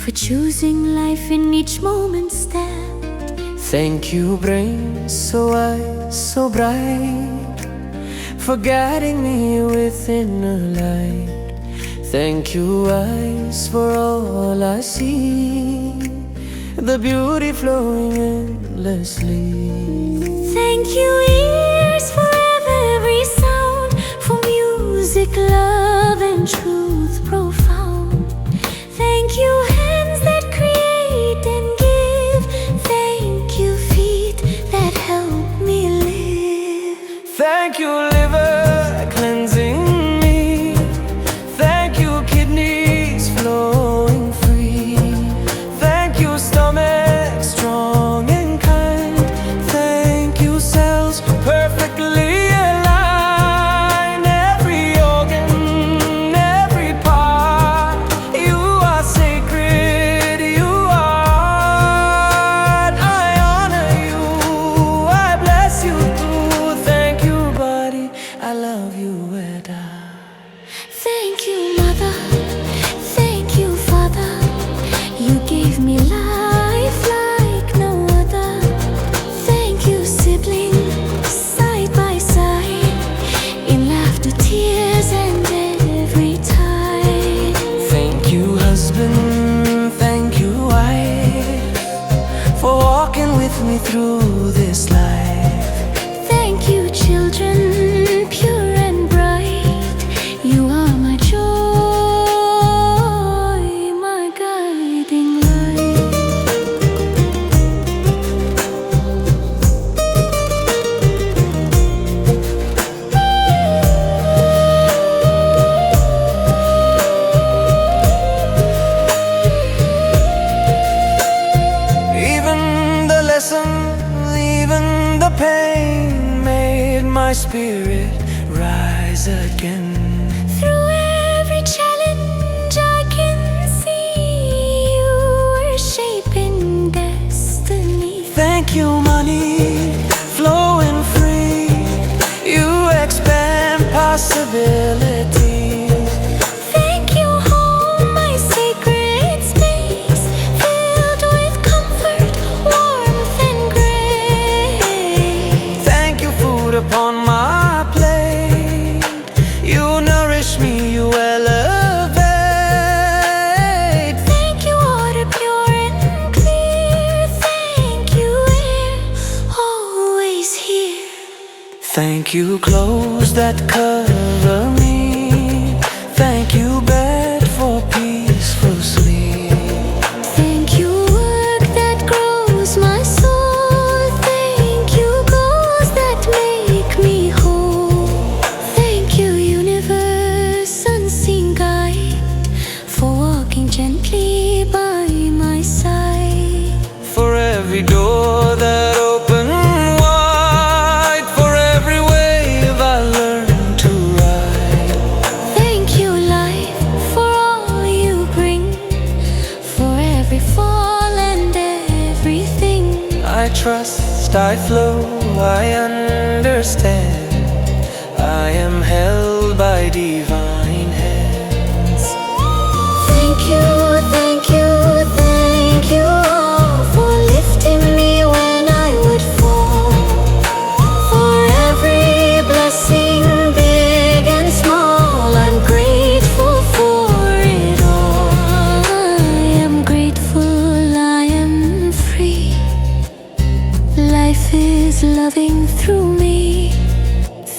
for choosing life in each moment step. Thank you, brain so wise, so bright, for guiding me within the light. Thank you, eyes, for all I see, the beauty flowing endlessly. Thank you, ears, for every sound, for music, love, and truth profound. Thank you, hands that create and give. Thank you, feet that help me live. Thank you, liver, cleansing me. Thank you, kidneys flowing free. Thank you, stomach, strong and kind. Thank you, cells, perfectly aligned. Every organ, every part, you are sacred, you are. I honor you, I bless you too. Thank you, body, I love you and I. Thank you, Mother. Thank you, Father. You gave me life like no other. Thank you, siblings, side by side, in laughter, tears, and every tide. Thank you, husband, thank you, wife, for walking with me through this life. Thank you, children, pure and bright. You are my joy, my guiding light. Even the lessons, even the pain made my spirit rise again. Through every challenge I can see you were shaping destiny. Thank you, money, flowing free. You expand possibilities. Thank you, home, my sacred space, filled with comfort, warmth, and grace. Thank you, food upon my plate. You nourish me, you elevate. Thank you, water pure and clear. Thank you, air, always here. Thank you, clothes that cover me. Thank you, bed for peaceful sleep. Thank you, work that grows my soul. Thank you, goals that make me whole. Thank you, universe, unseen guide, for walking gently by my side. For every door that opened wide, for every wave I learned to ride. Thank you, life, for all you bring, for every fall and everything. I trust, I flow, I understand. I am held by divine hands. Thank you, thank you, thank you all, for lifting me when I would fall. For every blessing, big and small, I'm grateful for it all. I am grateful, I am free. Life is loving through me.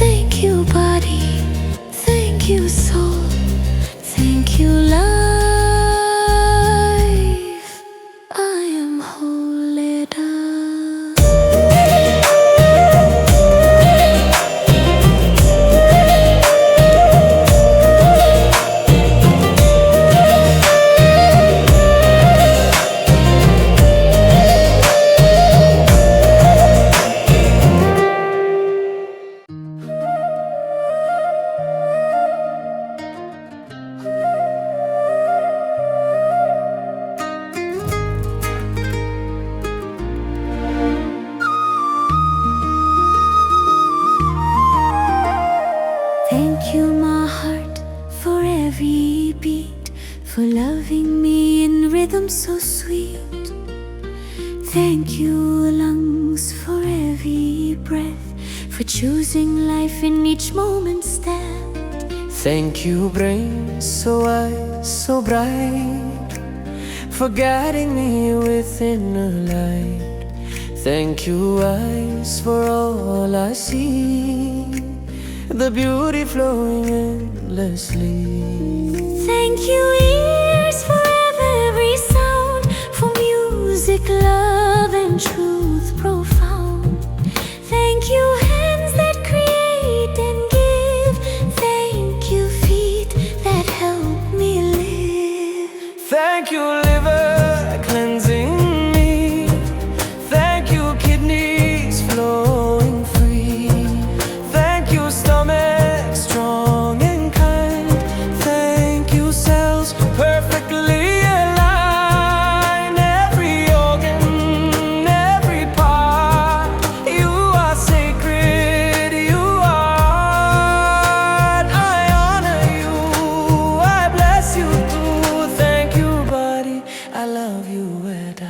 Thank you, body. Thank you, soul. Thank you, life. I am wholly done. rhythm so sweet. Thank you, lungs, for every breath, for choosing life in each moment step. Thank you, brain so wise, so bright, for guiding me within the light. Thank you, eyes, for all I see, the beauty flowing endlessly. Thank you, ears, for every sound, for music, love, and truth profound. Thank you, hands that create and give. Thank you, feet that help me live. Thank you, liver, cleansing me. Thank you, kidneys flowing free. Thank you, stomach, strong and kind. Thank you, cells, perfectly aligned. Every organ, every part, you are sacred, you are. I honor you, I bless you too. Thank you, body, I love you and I.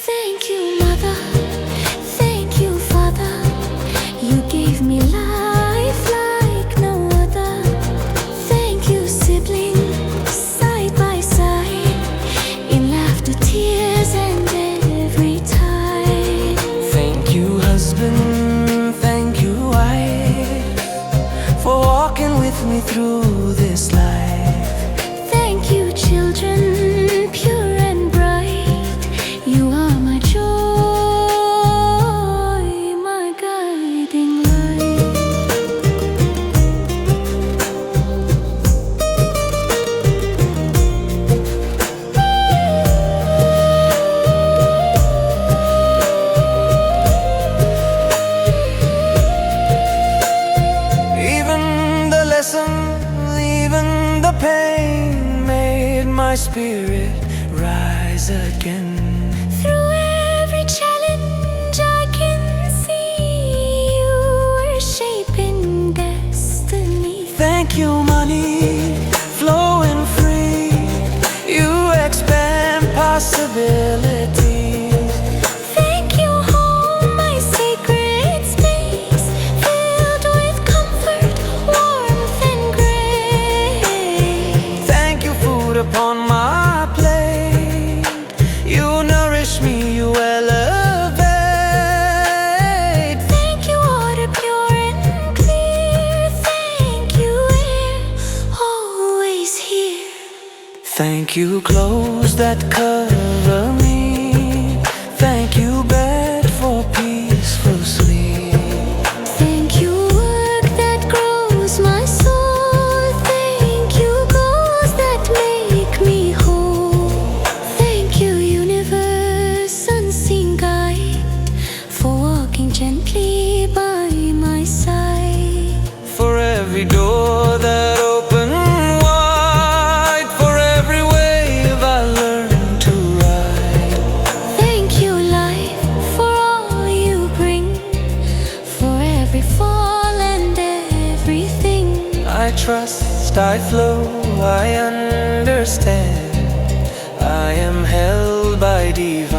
Thank you, Mother. Thank you, Father. You gave me life like no other. Thank you, siblings, side by side, in laughter, tears, and every tide. Thank you, husband, thank you, wife, for walking with me through this life. Thank you, children, pure and bright. You are my joy, my guiding light. Even the lesson, even the pain made my spirit rise again. Through every challenge I can see you were shaping destiny. Thank you, money, flowing free. You expand possibilities. Thank you, home, my sacred space, filled with comfort, warmth, and grace. Thank you, food upon my plate. You nourish me, you elevate. Thank you, water pure and clear. Thank you, air, always here. Thank you, clothes that cover me. Thank you, bed for peaceful sleep. Thank you, work that grows my soul. Thank you, goals that make me whole. Thank you, universe, unseen guide, for walking gently by my side. For every door that opened wide, for every wave I learned to ride. Thank you, life, for all you bring, for every fall and everything. I trust, I flow, I understand. I am held by divine